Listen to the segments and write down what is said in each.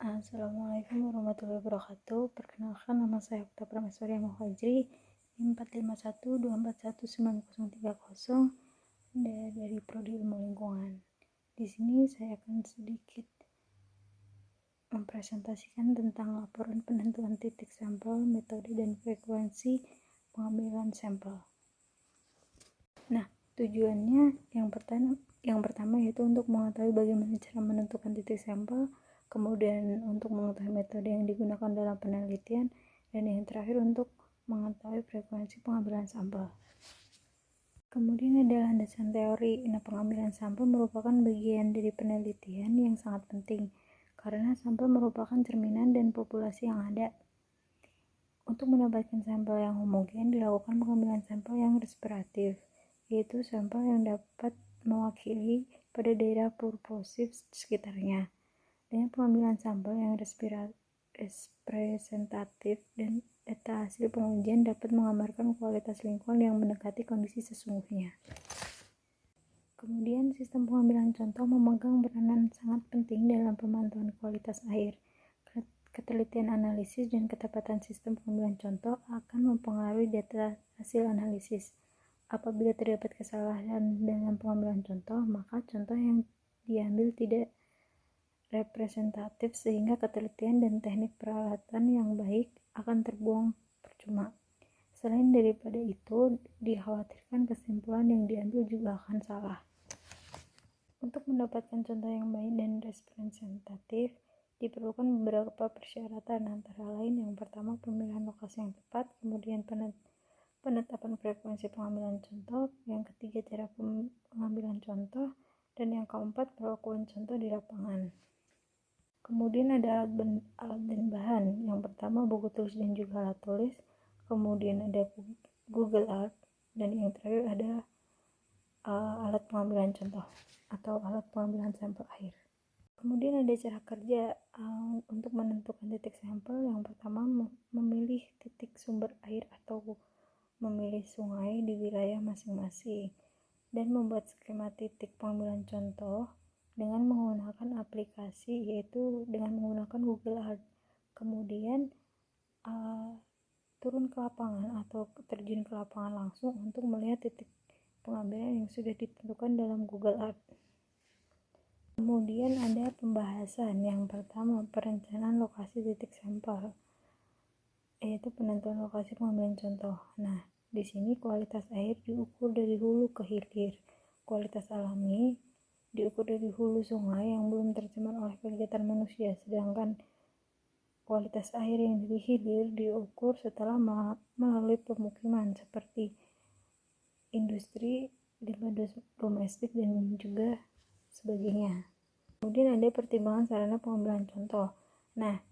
Assalamualaikum warahmatullahi wabarakatuh. Perkenalkan, nama saya Okta Prameswari Muhajri, NIM 451241930 dari Prodi Ilmu Lingkungan. Di sini saya akan sedikit mempresentasikan tentang laporan penentuan titik sampel, metode dan frekuensi pengambilan sampel. Nah, tujuannya yang pertama yaitu untuk mengetahui bagaimana cara menentukan titik sampel, kemudian untuk mengetahui metode yang digunakan dalam penelitian, dan yang terakhir untuk mengetahui frekuensi pengambilan sampel. Kemudian ada landasan teori. Pengambilan sampel merupakan bagian dari penelitian yang sangat penting karena sampel merupakan cerminan dan populasi yang ada. Untuk mendapatkan sampel yang homogen, dilakukan pengambilan sampel yang respiratif, yaitu sampel yang dapat mewakili pada daerah purposif sekitarnya. Dengan pengambilan sampel yang representatif dan data hasil pengujian dapat menggambarkan kualitas lingkungan yang mendekati kondisi sesungguhnya. Kemudian, sistem pengambilan contoh memegang peranan sangat penting dalam pemantauan kualitas air. Ketelitian analisis dan ketepatan sistem pengambilan contoh akan mempengaruhi data hasil analisis. Apabila terdapat kesalahan dalam pengambilan contoh, maka contoh yang diambil tidak representatif sehingga ketelitian dan teknik peralatan yang baik akan terbuang percuma. Selain daripada itu, dikhawatirkan kesimpulan yang diambil juga akan salah. Untuk mendapatkan contoh yang baik dan representatif, diperlukan beberapa persyaratan, antara lain yang pertama pemilihan lokasi yang tepat, kemudian penetapan frekuensi pengambilan contoh, yang ketiga cara pengambilan contoh, dan yang keempat perlakuan contoh di lapangan. Kemudian ada alat dan bahan. Yang pertama buku tulis dan juga alat tulis, kemudian ada Google Earth, dan yang terakhir ada alat pengambilan contoh atau alat pengambilan sampel air. Kemudian ada cara kerja untuk menentukan titik sampel. Yang pertama memilih titik sumber air atau memilih sungai di wilayah masing-masing dan membuat skema titik pengambilan contoh dengan menggunakan aplikasi, yaitu dengan menggunakan Google Earth. Kemudian turun ke lapangan atau terjun ke lapangan langsung untuk melihat titik pengambilan yang sudah ditentukan dalam Google Earth. Kemudian ada pembahasan. Yang pertama perencanaan lokasi titik sampel, yaitu penentuan lokasi pengambilan contoh. Nah, di sini kualitas air diukur dari hulu ke hilir. Kualitas alami diukur dari hulu sungai yang belum tercemar oleh kegiatan manusia, sedangkan kualitas air yang dari hilir diukur setelah melalui pemukiman seperti industri, limbah domestik, dan juga sebagainya. Kemudian ada pertimbangan sarana pengambilan contoh. Nah,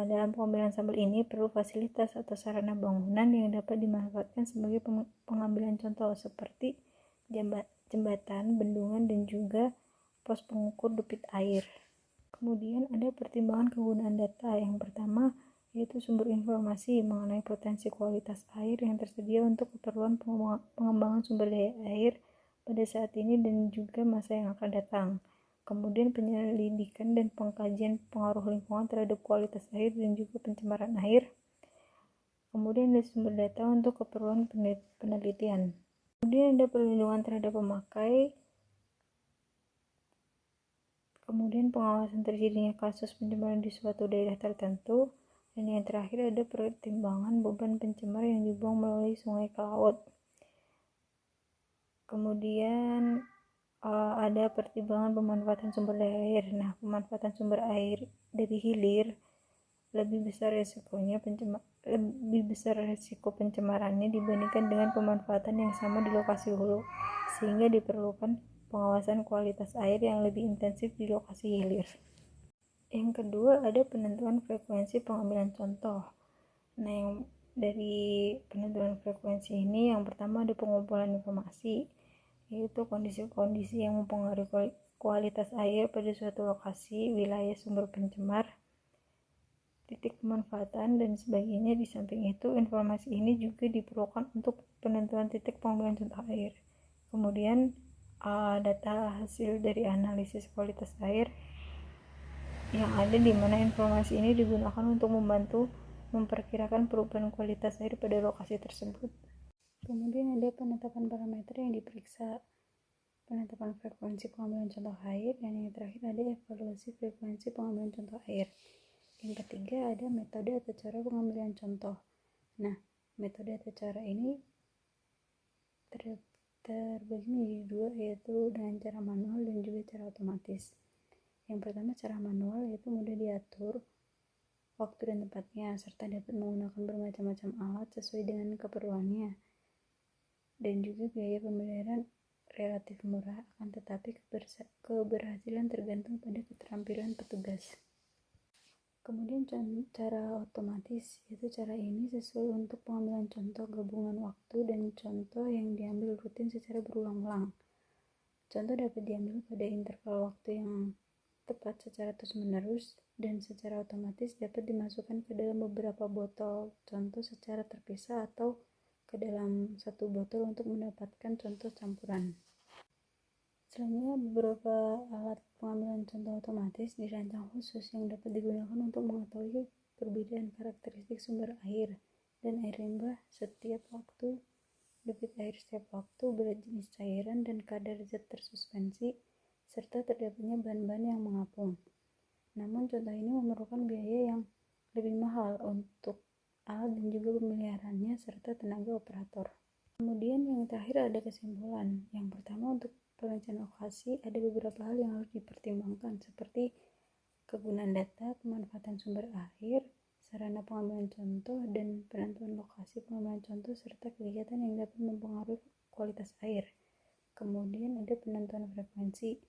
dalam pengambilan sampel ini perlu fasilitas atau sarana bangunan yang dapat dimanfaatkan sebagai pengambilan contoh seperti jembatan, bendungan, dan juga pos pengukur debit air. Kemudian ada pertimbangan kegunaan data. Yang pertama yaitu sumber informasi mengenai potensi kualitas air yang tersedia untuk keperluan pengembangan sumber daya air pada saat ini dan juga masa yang akan datang. Kemudian penyelidikan dan pengkajian pengaruh lingkungan terhadap kualitas air dan juga pencemaran air. Kemudian ada sumber data untuk keperluan penelitian. Kemudian ada perlindungan terhadap pemakai. Kemudian pengawasan terjadinya kasus pencemaran di suatu daerah tertentu. Dan yang terakhir ada pertimbangan beban pencemar yang dibuang melalui sungai ke laut. Kemudian ada pertimbangan pemanfaatan sumber daya air. Nah, pemanfaatan sumber air dari hilir lebih besar resiko pencemarannya dibandingkan dengan pemanfaatan yang sama di lokasi hulu, sehingga diperlukan pengawasan kualitas air yang lebih intensif di lokasi hilir. Yang kedua ada penentuan frekuensi pengambilan contoh. Nah, yang dari penentuan frekuensi ini yang pertama ada pengumpulan informasi, yaitu kondisi-kondisi yang mempengaruhi kualitas air pada suatu lokasi, wilayah sumber pencemar, titik pemanfaatan, dan sebagainya. Di samping itu, informasi ini juga diperlukan untuk penentuan titik pengambilan contoh air. Kemudian data hasil dari analisis kualitas air yang ada di mana informasi ini digunakan untuk membantu memperkirakan perubahan kualitas air pada lokasi tersebut. Kemudian ada penetapan parameter yang diperiksa, penetapan frekuensi pengambilan contoh air, dan yang terakhir ada evaluasi frekuensi pengambilan contoh air. Yang ketiga ada metode atau cara pengambilan contoh. Nah, metode atau cara ini terbagi menjadi dua, yaitu dengan cara manual dan juga cara otomatis. Yang pertama cara manual, yaitu mudah diatur waktu dan tempatnya, serta dapat menggunakan bermacam-macam alat sesuai dengan keperluannya, dan juga biaya pemeliharaan relatif murah, akan tetapi keberhasilan tergantung pada keterampilan petugas. Kemudian cara otomatis, yaitu cara ini sesuai untuk pengambilan contoh gabungan waktu dan contoh yang diambil rutin secara berulang-ulang. Contoh dapat diambil pada interval waktu yang tepat secara terus-menerus, dan secara otomatis dapat dimasukkan ke dalam beberapa botol contoh secara terpisah atau ke dalam satu botol untuk mendapatkan contoh campuran. Selanjutnya, beberapa alat pengambilan contoh otomatis dirancang khusus yang dapat digunakan untuk mengetahui perbedaan karakteristik sumber air dan air limbah setiap waktu, debit air setiap waktu, berat jenis cairan, dan kadar zat tersuspensi, serta terdapatnya bahan-bahan yang mengapung. Namun, contoh ini memerlukan biaya yang lebih mahal untuk alat dan juga pemeliharaannya serta tenaga operator. Kemudian yang terakhir ada kesimpulan. Yang pertama, untuk perancang lokasi ada beberapa hal yang harus dipertimbangkan, seperti kegunaan data, pemanfaatan sumber air, sarana pengambilan contoh, dan penentuan lokasi pengambilan contoh, serta kegiatan yang dapat mempengaruhi kualitas air. Kemudian ada penentuan frekuensi.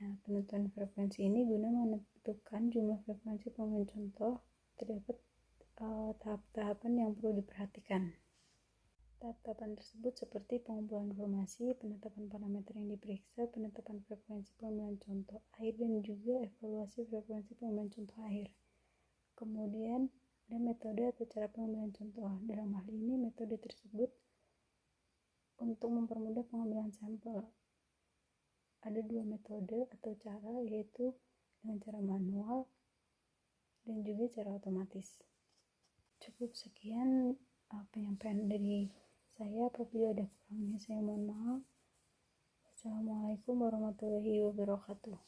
Nah, penentuan frekuensi ini guna menentukan jumlah frekuensi pengambilan contoh. Terdapat tahap-tahapan yang perlu diperhatikan. Tahap-tahapan tersebut seperti pengumpulan informasi, penetapan parameter yang diperiksa, penetapan frekuensi pengambilan contoh air, dan juga evaluasi frekuensi pengambilan contoh air. Kemudian ada metode atau cara pengambilan contoh. Dalam hal ini, metode tersebut untuk mempermudah pengambilan sampel. Ada dua metode atau cara, yaitu dengan cara manual dan juga cara otomatis. Cukup sekian penyampaian dari saya. Apabila ada kurangnya saya mohon maaf. Wassalamualaikum warahmatullahi wabarakatuh.